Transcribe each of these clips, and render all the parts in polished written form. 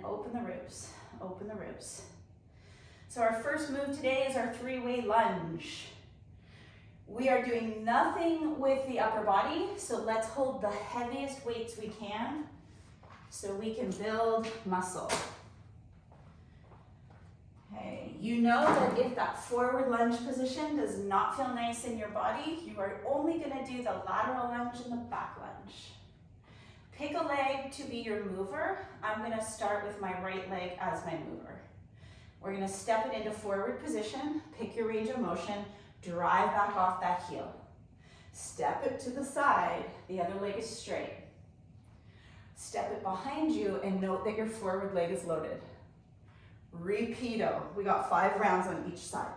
open the ribs, open the ribs. So our first move today is our three-way lunge. We are doing nothing with the upper body, so let's hold the heaviest weights we can so we can build muscle. Okay, you know that if that forward lunge position does not feel nice in your body, you are only gonna do the lateral lunge and the back lunge. Pick a leg to be your mover. I'm gonna start with my right leg as my mover. We're gonna step it into forward position, pick your range of motion, drive back off that heel. Step it to the side, the other leg is straight. Step it behind you and note that your forward leg is loaded. Repeato. We got 5 rounds on each side.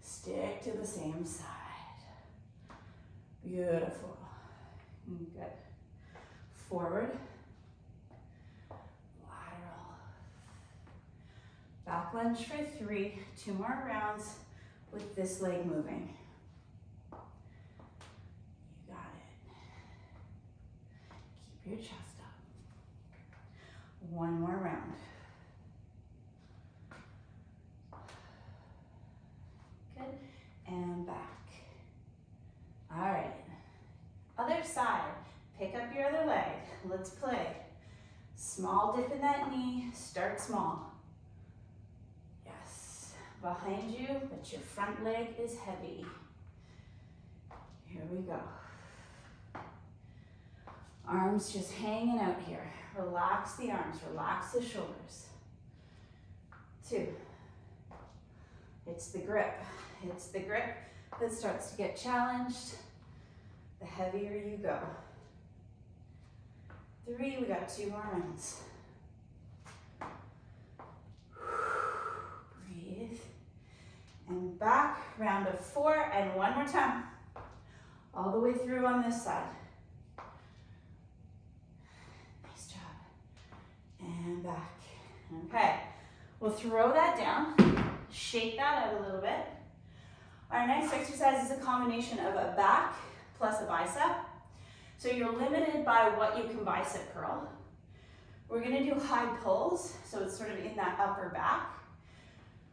Stick to the same side. Beautiful. Good. Forward. Lateral. Back lunge for 3. 2 more rounds with this leg moving. You got it. Keep your chest up. 1 more round. Good. And back. All right. Other side. Pick up your other leg. Let's play. Small dip in that knee. Start small. Yes. Behind you, but your front leg is heavy. Here we go. Arms just hanging out here. Relax the arms, relax the shoulders. 2. It's the grip. It's the grip that starts to get challenged. The heavier you go. 3, we got 2 more rounds. Breathe. And back, round of 4, and 1 more time. All the way through on this side. Nice job. And back. Okay, we'll throw that down, shake that out a little bit. Our next exercise is a combination of a back plus a bicep. So you're limited by what you can bicep curl. We're gonna do high pulls, so it's sort of in that upper back.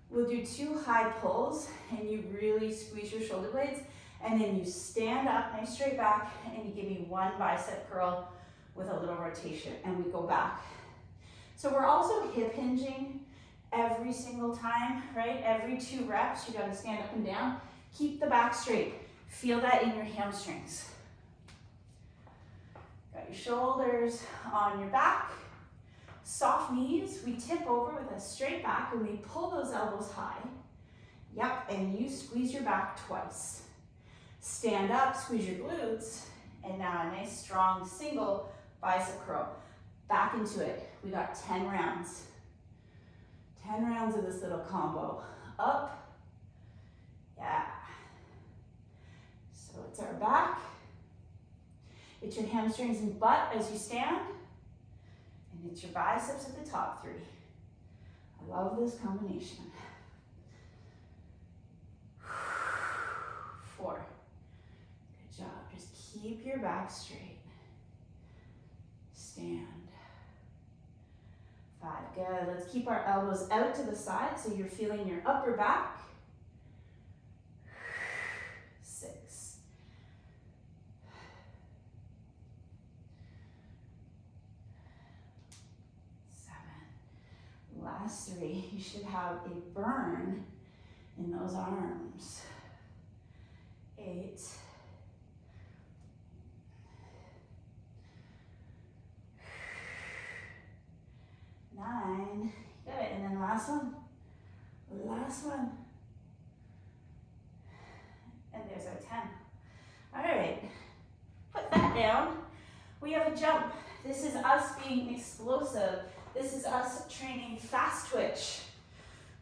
We'll do 2 high pulls, and you really squeeze your shoulder blades, and then you stand up, nice straight back, and you give me 1 bicep curl with a little rotation, and we go back. So we're also hip hinging every single time, right? Every 2 reps, you gotta stand up and down. Keep the back straight. Feel that in your hamstrings. Got your shoulders on your back. Soft knees, we tip over with a straight back and we pull those elbows high. Yep, and you squeeze your back twice. Stand up, squeeze your glutes, and now a nice strong single bicep curl. Back into it. We got 10 rounds. 10 rounds of this little combo. Up, yeah. So it's our back. It's your hamstrings and butt as you stand. And it's your biceps at the top 3. I love this combination. 4. Good job. Just keep your back straight. Stand. 5. Good. Let's keep our elbows out to the side so you're feeling your upper back. 6. 7. Last 3. You should have a burn in those arms. 8. 9. Good. And then last one. Last one. And there's our 10. All right. Put that down. We have a jump. This is us being explosive. This is us training fast twitch,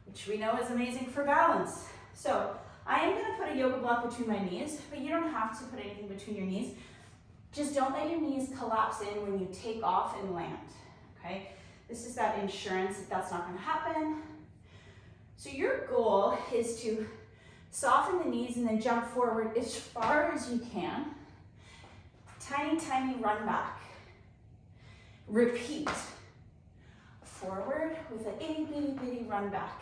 which we know is amazing for balance. So I am going to put a yoga block between my knees, but you don't have to put anything between your knees. Just don't let your knees collapse in when you take off and land, okay? This is that insurance that that's not going to happen. So your goal is to soften the knees and then jump forward as far as you can. Tiny, tiny run back. Repeat. Forward with an itty bitty bitty run back.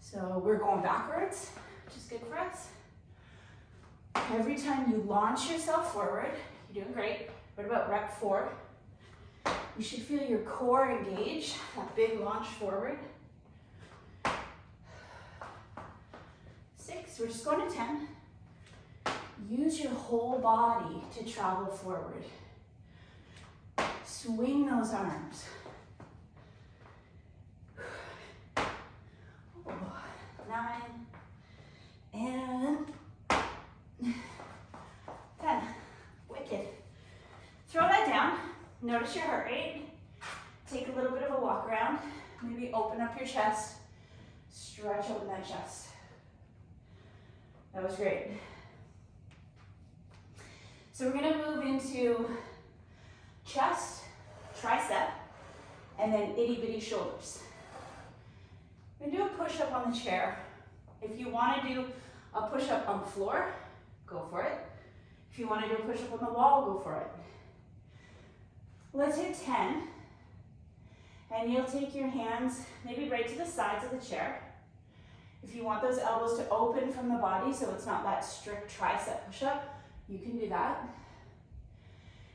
So we're going backwards, which is good for us. Every time you launch yourself forward, you're doing great. What about rep 4? You should feel your core engage, that big launch forward. 6, we're just going to 10. Use your whole body to travel forward. Swing those arms. 9 and 10. Wicked. Throw that down. Notice your heart rate. Take a little bit of a walk around. Maybe open up your chest. Stretch open that chest. That was great. So we're going to move into chest, tricep, and then itty bitty shoulders. We're going to do a push-up on the chair. If you want to do a push-up on the floor, go for it. If you want to do a push-up on the wall, go for it. Let's hit 10. And you'll take your hands maybe right to the sides of the chair. If you want those elbows to open from the body so it's not that strict tricep push-up, you can do that.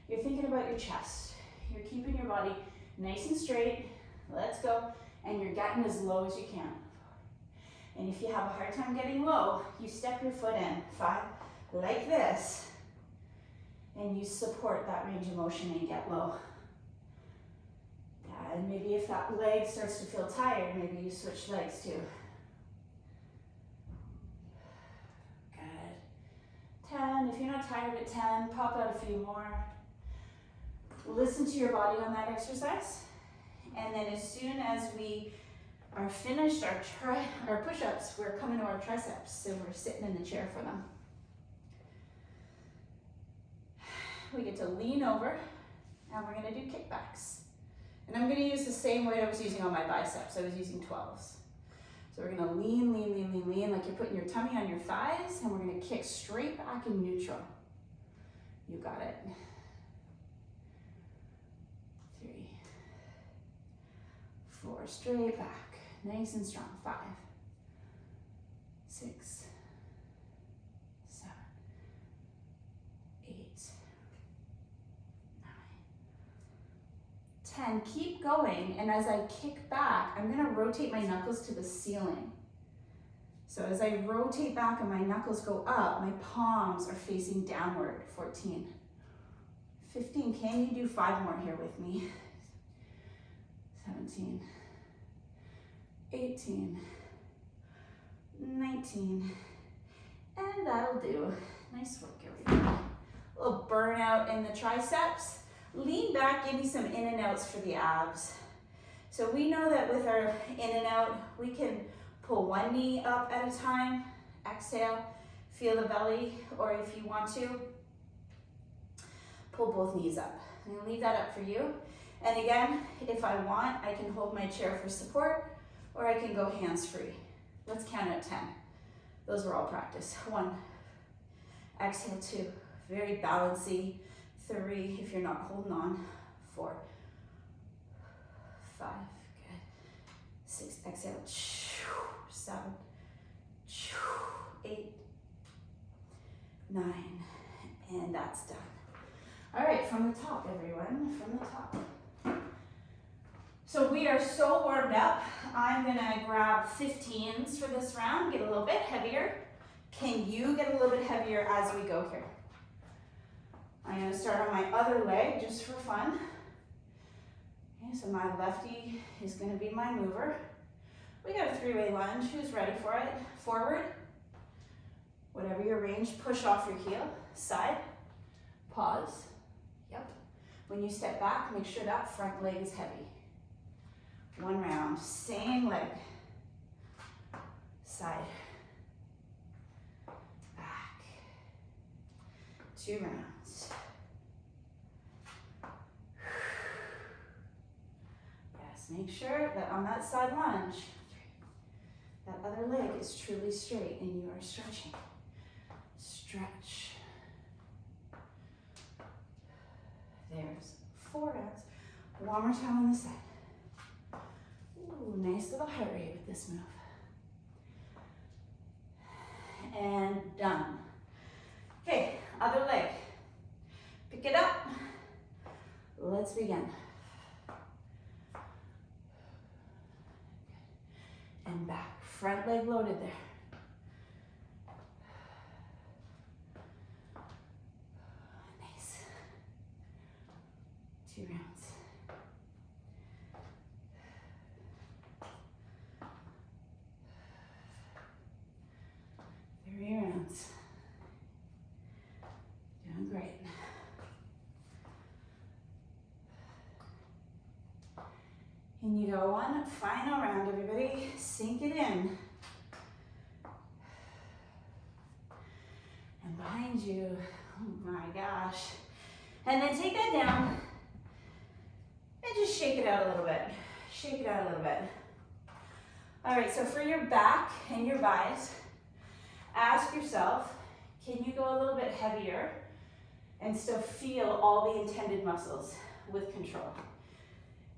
You're thinking about your chest. You're keeping your body nice and straight. Let's go. And you're getting as low as you can. And if you have a hard time getting low, you step your foot in. 5, like this. And you support that range of motion and get low. And maybe if that leg starts to feel tired, maybe you switch legs too. Good. 10, if you're not tired at 10, pop out a few more. Listen to your body on that exercise. And then as soon as we are finished our push-ups, we're coming to our triceps. So we're sitting in the chair for them. We get to lean over and we're gonna do kickbacks. And I'm gonna use the same weight I was using on my biceps. I was using 12s. So we're gonna lean, lean, lean, lean, lean, like you're putting your tummy on your thighs, and we're gonna kick straight back in neutral. You got it. 3, 4, straight back, nice and strong. 5, 6, 7, 8, 10, keep going, and as I kick back, I'm gonna rotate my knuckles to the ceiling. So as I rotate back and my knuckles go up, my palms are facing downward. 14, 15, can you do 5 more here with me? 17, 18, 19, and that'll do. Nice work, everybody. A little burnout in the triceps. Lean back, give me some in and outs for the abs. So we know that with our in and out, we can pull one knee up at a time, exhale, feel the belly, or if you want to, pull both knees up. I'm gonna leave that up for you. And again, if I want, I can hold my chair for support, or I can go hands-free. Let's count at 10. Those were all practice. 1, exhale, 2, very balancy. 3, if you're not holding on. 4, 5, good. 6, exhale. 7, 8, 9, and that's done. All right, from the top, everyone, from the top. So we are so warmed up. I'm gonna grab 15s for this round, get a little bit heavier. Can you get a little bit heavier as we go here? I'm gonna start on my other leg just for fun. Okay, so my lefty is gonna be my mover. We got a 3-way lunge. Who's ready for it? Forward, whatever your range, push off your heel, side, pause, yep. When you step back, make sure that front leg is heavy. 1 round, same leg, side, back, 2 rounds. Yes, make sure that on that side lunge, that other leg is truly straight and you are stretching. Stretch. There's 4 rounds. One more time on this side. Ooh, nice little heart rate with this move. And done. Okay, other leg. Pick it up. Let's begin. And back. Front leg loaded there. Nice. 2 rounds. 3 rounds. Doing great. And you go one final round, everybody. Sink it in. And behind you, oh my gosh. And then take that down and just shake it out a little bit. Shake it out a little bit. All right, so for your back and your buys, ask yourself, can you go a little bit heavier and still feel all the intended muscles with control?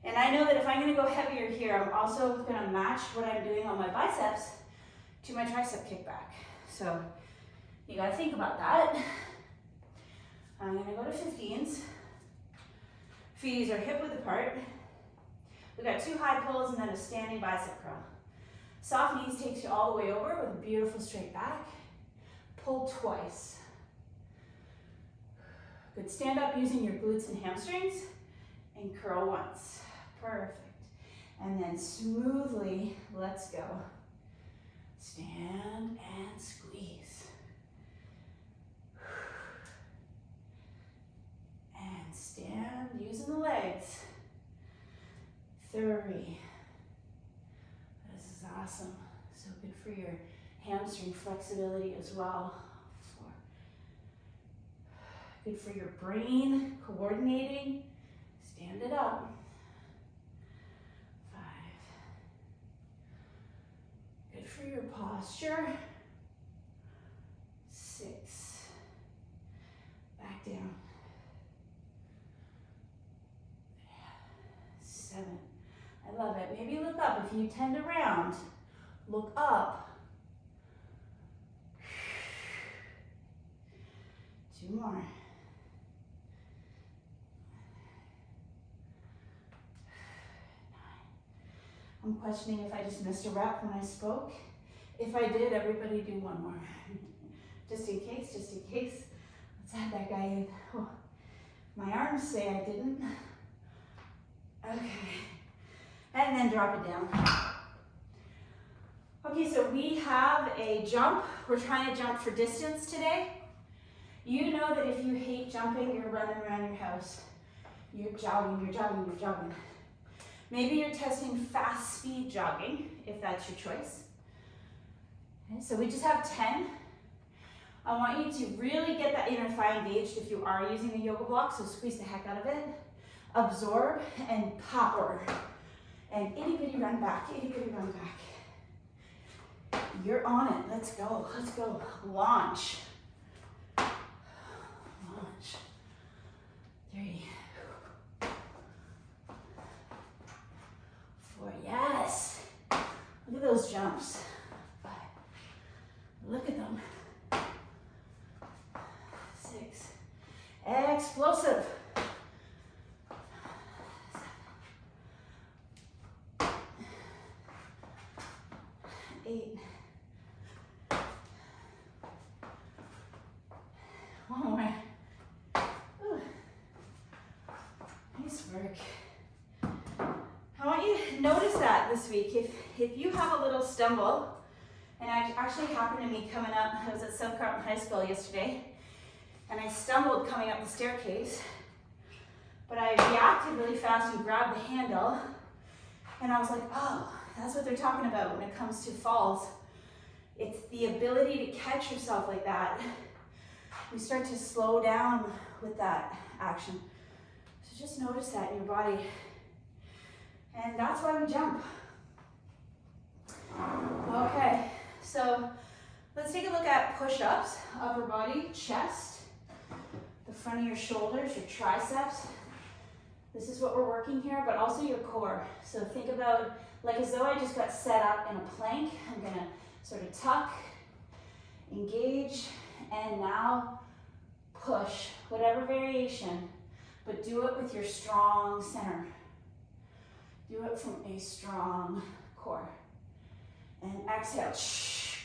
And I know that if I'm gonna go heavier here, I'm also gonna match what I'm doing on my biceps to my tricep kickback. So you gotta think about that. I'm gonna go to 15s. Feet are hip width apart. We got 2 high pulls and then a standing bicep curl. Soft knees takes you all the way over with a beautiful straight back. Pull twice. Good, stand up using your glutes and hamstrings and curl once. Perfect. And then smoothly, let's go. Stand and squeeze. And stand using the legs. 3. This is awesome. So good for your hamstring flexibility as well. 4. Good for your brain coordinating. Stand it up. 5. Good for your posture. 6. Back down. 7. I love it. Maybe look up. If you tend to round, look up. 2 more. 9. I'm questioning if I just missed a rep when I spoke. If I did, everybody do 1 more. Just in case, just in case. Let's add that guy in. Oh, my arms say I didn't. Okay. And then drop it down. Okay, so we have a jump. We're trying to jump for distance today. You know that if you hate jumping, you're running around your house. You're jogging, you're jogging, you're jogging. Maybe you're testing fast speed jogging, if that's your choice. Okay, so we just have 10. I want you to really get that inner thigh engaged if you are using a yoga block, so squeeze the heck out of it. Absorb and power. And itty bitty run back, itty bitty run back. You're on it, let's go, let's go. Launch. Launch. 3. 4, yes. Look at those jumps. 5. Look at them. 6. Explosive. 8. 1 more. Ooh. Nice work. I want you to notice that this week. If you have a little stumble, and it actually happened to me coming up, I was at South Carlton High School yesterday, and I stumbled coming up the staircase, but I reacted really fast and grabbed the handle, and I was like, oh, that's what they're talking about when it comes to falls. It's the ability to catch yourself like that. We start to slow down with that action. So just notice that in your body. And that's why we jump. Okay, so let's take a look at push-ups, upper body, chest, the front of your shoulders, your triceps, This is what we're working here, but also your core. So think about like as though I just got set up in a plank. I'm gonna sort of tuck, engage, and now push, whatever variation, but do it with your strong center. Do it from a strong core. And exhale,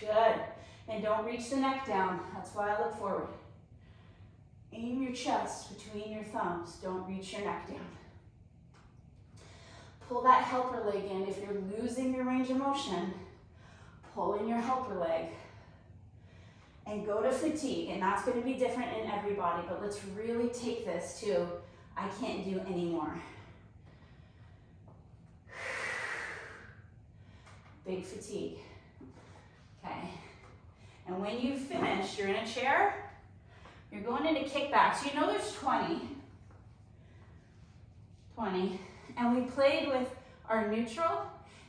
good. And don't reach the neck down, that's why I look forward. Aim your chest between your thumbs, don't reach your neck down. Pull that helper leg in. If you're losing your range of motion, pull in your helper leg. And go to fatigue, and that's going to be different in everybody, but let's really take this to, I can't do anymore. Big fatigue. Okay. And when you finish, you're in a chair, you're going into kickbacks. You know there's 20. And we played with our neutral,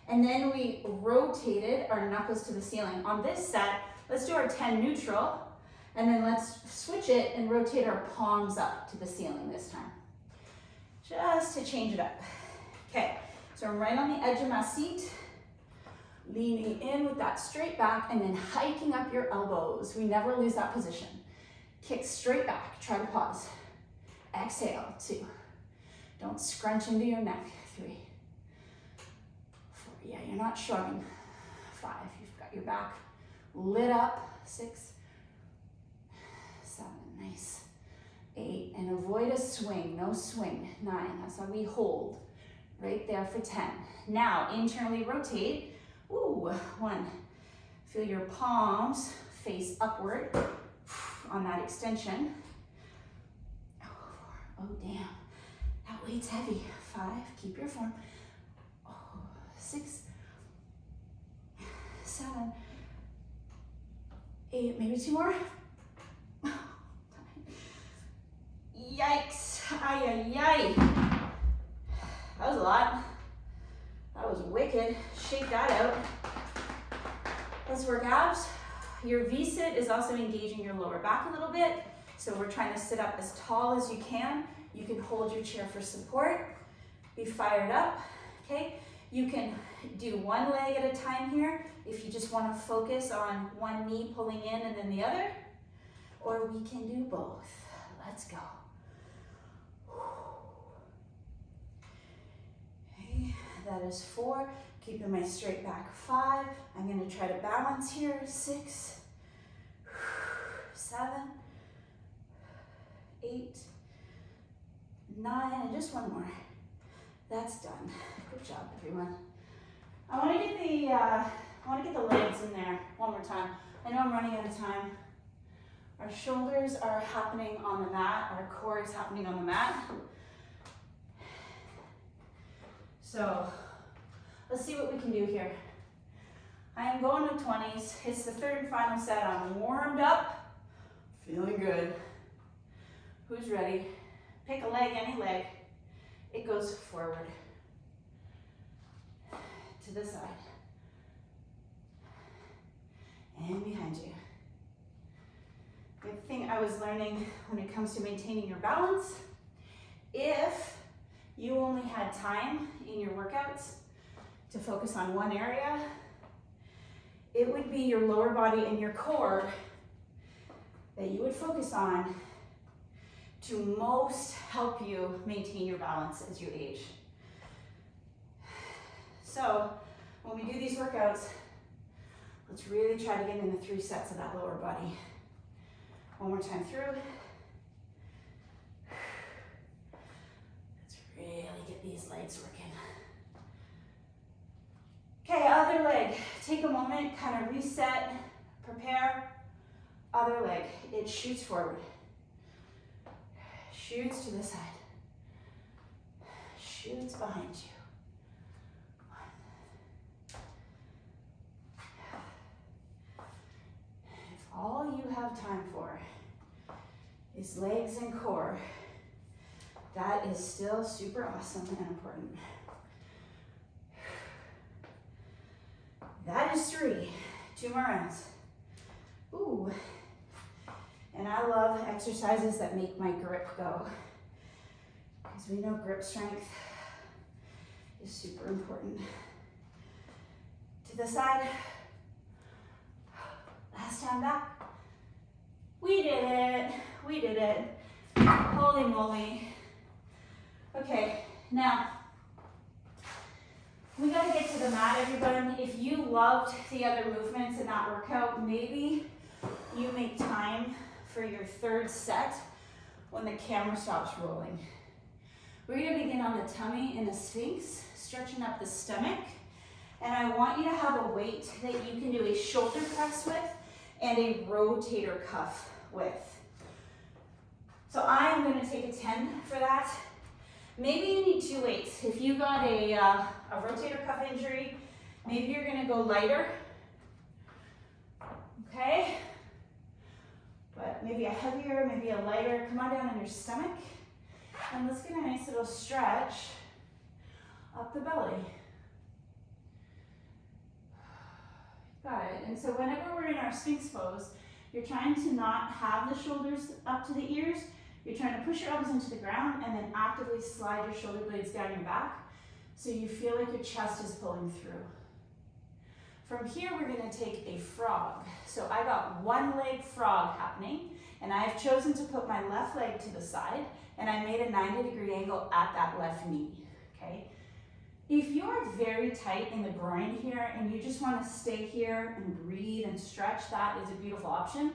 and then we rotated our knuckles to the ceiling. On this set, let's do our 10 neutral, and then let's switch it and rotate our palms up to the ceiling this time. Just to change it up. Okay, so I'm right on the edge of my seat, leaning in with that straight back, and then hiking up your elbows. We never lose that position. Kick straight back, try to pause. Exhale, 2. Don't scrunch into your neck, 3, 4, yeah, you're not shrugging. 5, you've got your back lit up, 6, 7, nice. 8, and avoid a swing, no swing. 9, that's why we hold right there for 10. Now, internally rotate. Ooh, 1. Feel your palms face upward on that extension. 4, oh damn, that weight's heavy. 5, keep your form. 6, 7, 8, maybe 2 more. Yikes, ay, ay, ay. That was a lot. That was wicked. Shake that out. Let's work abs. Your V-sit is also engaging your lower back a little bit. So we're trying to sit up as tall as you can. You can hold your chair for support. Be fired up, okay? You can do one leg at a time here if you just want to focus on one knee pulling in and then the other, or we can do both. Let's go. Okay, that is 4. Keeping my straight back. 5. I'm going to try to balance here. 6, 7, 8, 9, and just one more. That's done. Good job, everyone. I want to get the legs in there one more time. I know I'm running out of time. Our shoulders are happening on the mat. Our core is happening on the mat. So let's see what we can do here. I am going to 20s. It's the third and final set. I'm warmed up, feeling good. Who's ready? Pick a leg, any leg. It goes forward to the side and behind you. The thing I was learning when it comes to maintaining your balance, if you only had time in your workouts to focus on one area, it would be your lower body and your core that you would focus on to most help you maintain your balance as you age. So when we do these workouts, let's really try to get in the 3 sets of that lower body. One more time through. Let's really get these legs working. Okay, other leg. Take a moment, kind of reset, prepare. Other leg, it shoots forward. Shoots to the side. Shoots behind you. 1. If all you have time for is legs and core, that is still super awesome and important. That is 3. 2 more rounds. Ooh. And I love exercises that make my grip go. Because we know grip strength is super important. To the side. Last time back. We did it. We did it. Holy moly. Okay, now we gotta get to the mat, everyone. If you loved the other movements in that workout, maybe you make time for your third set when the camera stops rolling. We're gonna begin on the tummy in a Sphinx, stretching up the stomach. And I want you to have a weight that you can do a shoulder press with and a rotator cuff with. So I'm gonna take a 10 for that. Maybe you need 2 weights. If you got a rotator cuff injury, maybe you're gonna go lighter, okay? But maybe a heavier, maybe a lighter. Come on down on your stomach. And let's get a nice little stretch up the belly. Got it. And so whenever we're in our Sphinx pose, you're trying to not have the shoulders up to the ears. You're trying to push your elbows into the ground and then actively slide your shoulder blades down your back so you feel like your chest is pulling through. From here, we're going to take a frog. So I got one leg frog happening, and I've chosen to put my left leg to the side, and I made a 90-degree angle at that left knee, okay? If you're very tight in the groin here and you just want to stay here and breathe and stretch, that is a beautiful option.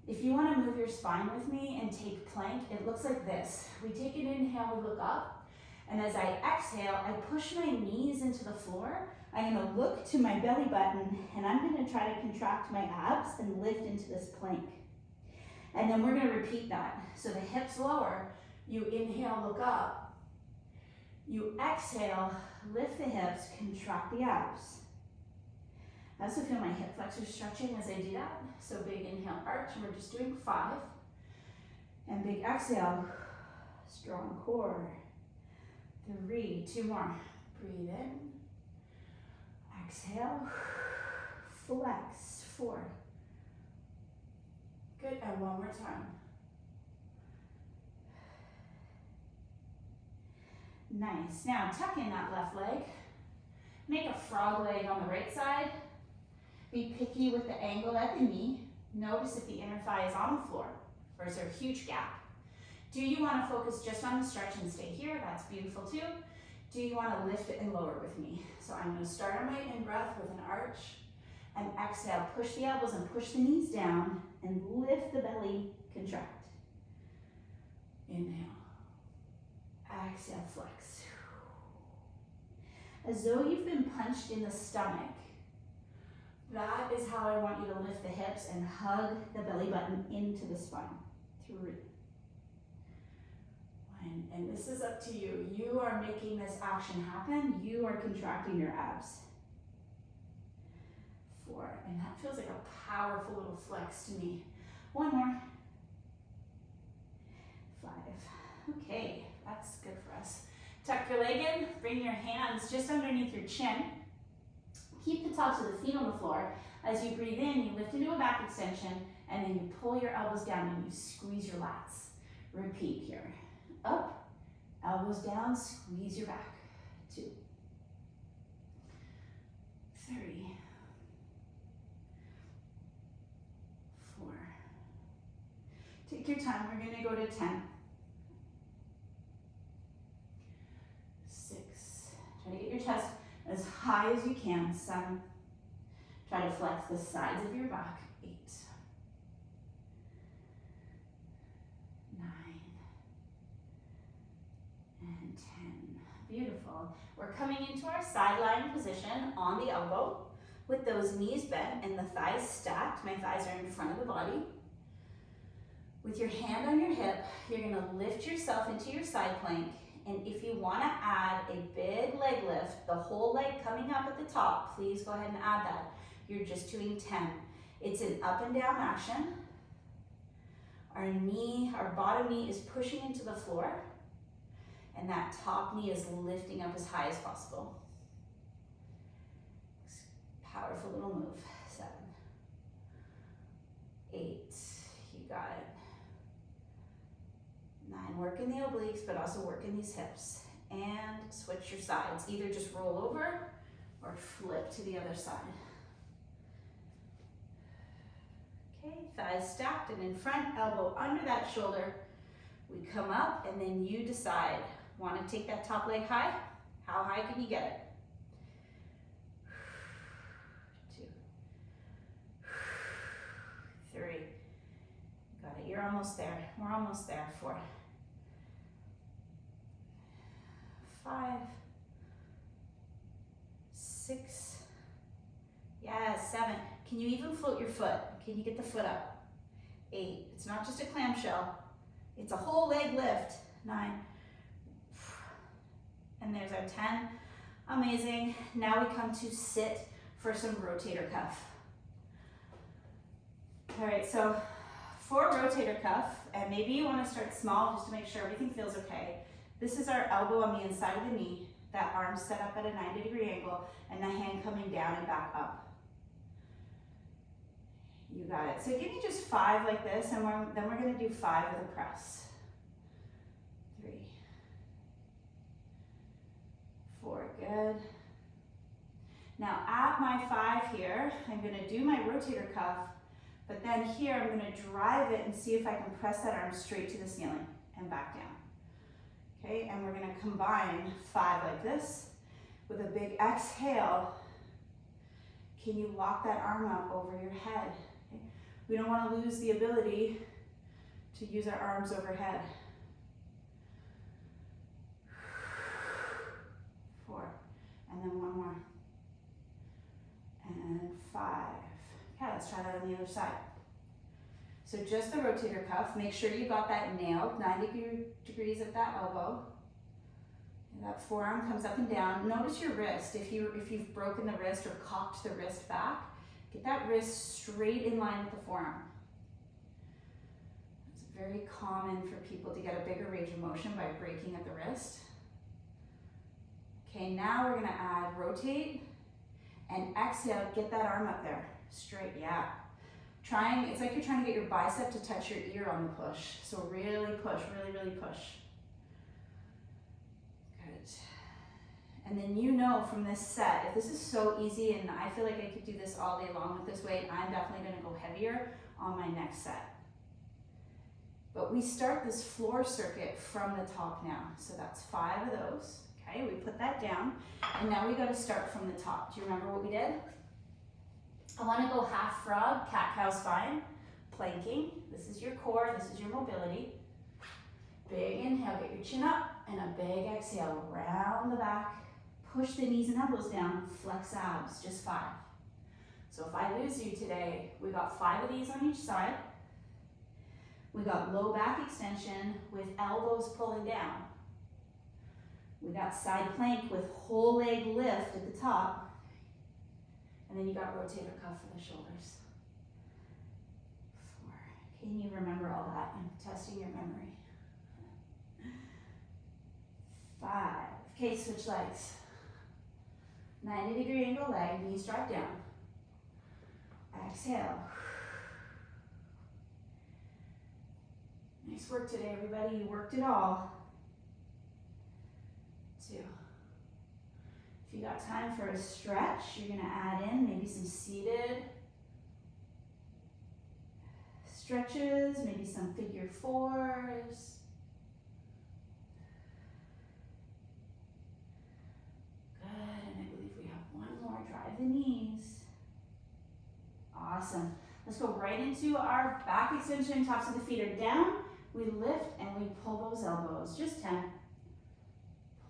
If you want to move your spine with me and take plank, it looks like this. We take an inhale, we look up, and as I exhale, I push my knees into the floor. I'm going to look to my belly button, and I'm going to try to contract my abs and lift into this plank. And then we're going to repeat that. So the hips lower, you inhale, look up. You exhale, lift the hips, contract the abs. I also feel my hip flexors stretching as I do that. So big inhale, arch, and we're just doing 5. And big exhale, strong core. 3, 2 more. Breathe in, exhale, flex, 4. Good, and one more time. Nice. Now tuck in that left leg. Make a frog leg on the right side. Be picky with the angle at the knee. Notice if the inner thigh is on the floor or is there a huge gap. Do you want to focus just on the stretch and stay here? That's beautiful too. Do you want to lift it and lower with me? So I'm going to start on my in-breath with an arch and exhale. Push the elbows and push the knees down and lift the belly, contract. Inhale. Exhale, flex. As though you've been punched in the stomach. That is how I want you to lift the hips and hug the belly button into the spine. 3. 1, and this is up to you. You are making this action happen. You are contracting your abs. 4, and that feels like a powerful little flex to me. 1 more. 5. Okay, that's good for us. Tuck your leg in, bring your hands just underneath your chin. Keep the tops of the feet on the floor. As you breathe in, you lift into a back extension, and then you pull your elbows down and you squeeze your lats. Repeat here. Up, elbows down, squeeze your back. 2, 3, 4. Take your time, we're gonna go to 10. 6, try to get your chest as high as you can. 7, try to flex the sides of your back. 8, 9, and 10. Beautiful. We're coming into our sideline position on the elbow with those knees bent and the thighs stacked. My thighs are in front of the body. With your hand on your hip, you're gonna lift yourself into your side plank. And if you want to add a big leg lift, the whole leg coming up at the top, please go ahead and add that. You're just doing 10. It's an up and down action. Our bottom knee is pushing into the floor, and that top knee is lifting up as high as possible. Powerful little move. 7, 8, you got it. 9, 9, work in the obliques, but also work in these hips. And switch your sides. Either just roll over or flip to the other side. Okay, thighs stacked and in front, elbow under that shoulder. We come up and then you decide. Want to take that top leg high? How high can you get it? 2, 3. Got it, you're almost there. We're almost there. 4, 5, 6, yeah, 7. Can you even float your foot? Can you get the foot up? 8, it's not just a clamshell, it's a whole leg lift. 9, and there's our 10. Amazing. Now we come to sit for some rotator cuff. All right, so for rotator cuff, and maybe you want to start small just to make sure everything feels okay. This is our elbow on the inside of the knee, that arm set up at a 90-degree angle, and the hand coming down and back up. You got it. So give me just 5 like this, and then we're going to do 5 with a press. 3, 4, good. Now at my 5 here, I'm going to do my rotator cuff, but then here I'm going to drive it and see if I can press that arm straight to the ceiling and back down. Okay, and we're going to combine 5 like this with a big exhale. Can you lock that arm up over your head? Okay. We don't want to lose the ability to use our arms overhead. 4, and then 1 more. And 5. Okay, let's try that on the other side. So just the rotator cuff, make sure you got that nailed, 90 degrees at that elbow. And that forearm comes up and down. Notice your wrist. If you've broken the wrist or cocked the wrist back, get that wrist straight in line with the forearm. It's very common for people to get a bigger range of motion by breaking at the wrist. Okay, now we're gonna add rotate and exhale, get that arm up there, straight, yeah. It's like you're trying to get your bicep to touch your ear on the push. So really push, really push. Good. And then you know from this set, if this is so easy and I feel like I could do this all day long with this weight, I'm definitely gonna go heavier on my next set. But we start this floor circuit from the top now. So that's 5 of those. Okay, we put that down. And now we gotta start from the top. Do you remember what we did? I want to go half frog, cat-cow spine, planking. This is your core, this is your mobility. Big inhale, get your chin up, and a big exhale, round the back. Push the knees and elbows down, flex abs, just 5. So if I lose you today, we got 5 of these on each side. We got low back extension with elbows pulling down. We got side plank with whole leg lift at the top. And then you got rotator cuff for the shoulders. 4. Can you remember all that? I'm testing your memory. 5. Okay, switch legs. 90-degree angle leg, knees drop down. Exhale. Nice work today, everybody. You worked it all. 2. If you got time for a stretch, you're going to add in maybe some seated stretches, maybe some figure 4s. Good, and I believe we have 1 more. Drive the knees. Awesome. Let's go right into our back extension. Tops of the feet are down. We lift and we pull those elbows. Just 10.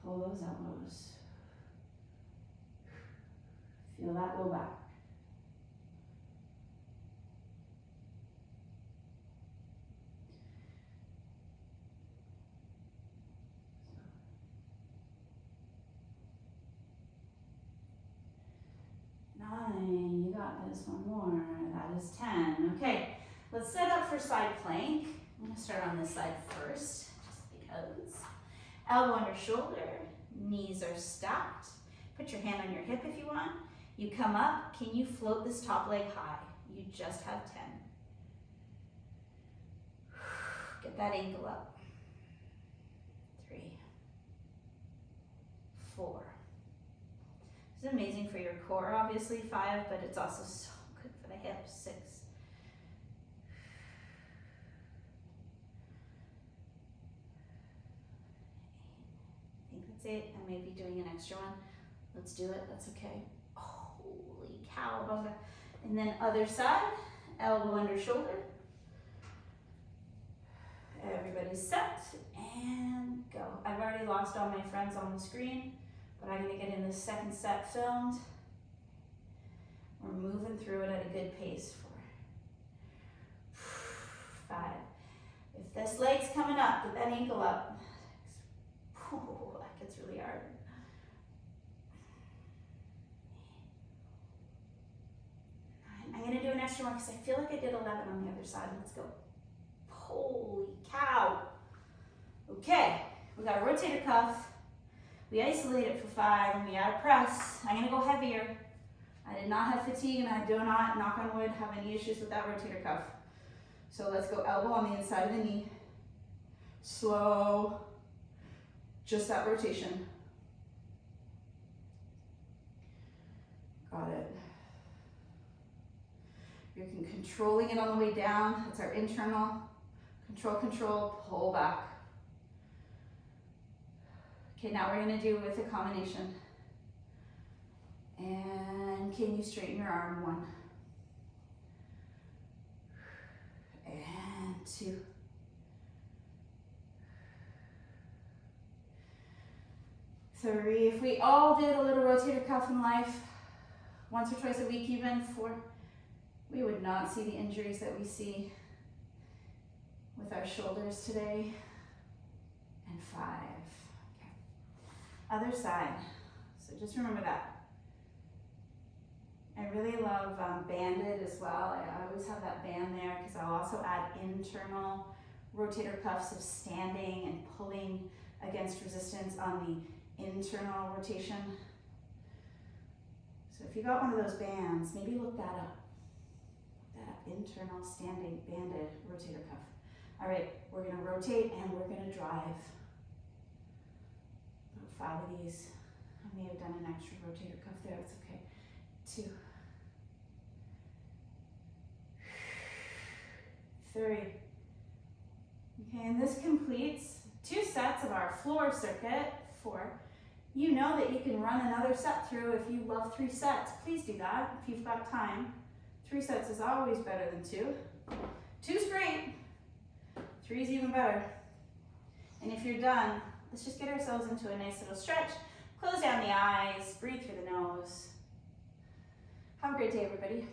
Pull those elbows. Feel that low back. Nine, you got this, 1 more. That is 10. Okay, let's set up for side plank. I'm gonna start on this side first, just because. Elbow under shoulder, knees are stacked. Put your hand on your hip if you want. You come up, can you float this top leg high? You just have 10. Get that ankle up. 4. This is amazing for your core, obviously, 5, but it's also so good for the hips, 6. I think that's it. I may be doing an extra one. Let's do it, that's okay. Holy cow, above that. And then other side, elbow under shoulder. Everybody's set, and go. I've already lost all my friends on the screen, but I'm gonna get in the second set filmed. We're moving through it at a good pace. 4, 5. If this leg's coming up, get that ankle up. 6. Ooh, that gets really hard. 9. I'm gonna do an extra one because I feel like I did 11 on the other side. Let's go. Holy cow. Okay, we got a rotator cuff. We isolate it for 5 and we add a press. I'm gonna go heavier. I did not have fatigue and I do not, knock on wood, have any issues with that rotator cuff. So let's go elbow on the inside of the knee. Slow, just that rotation. Got it. You're controlling it on the way down. It's our internal. Control, control, pull back. Okay, now we're gonna do with a combination. And can you straighten your arm? 1. And 2. 3. If we all did a little rotator cuff in life, once or twice a week even, 4, we would not see the injuries that we see with our shoulders today. And 5. Okay. Other side. So just remember that. I really love banded as well. I always have that band there because I'll also add internal rotator cuffs of standing and pulling against resistance on the internal rotation. So if you got one of those bands, maybe look that up. Look that up. Internal standing banded rotator cuff. All right, we're gonna rotate and we're gonna drive. About 5 of these. I may have done an extra rotator cuff there, it's okay. 2. 3. Okay, and this completes 2 sets of our floor circuit. 4. You know that you can run another set through if you love 3 sets. Please do that if you've got time. 3 sets is always better than 2. 2's great. 3's even better. And if you're done, let's just get ourselves into a nice little stretch. Close down the eyes, breathe through the nose. Have a great day, everybody.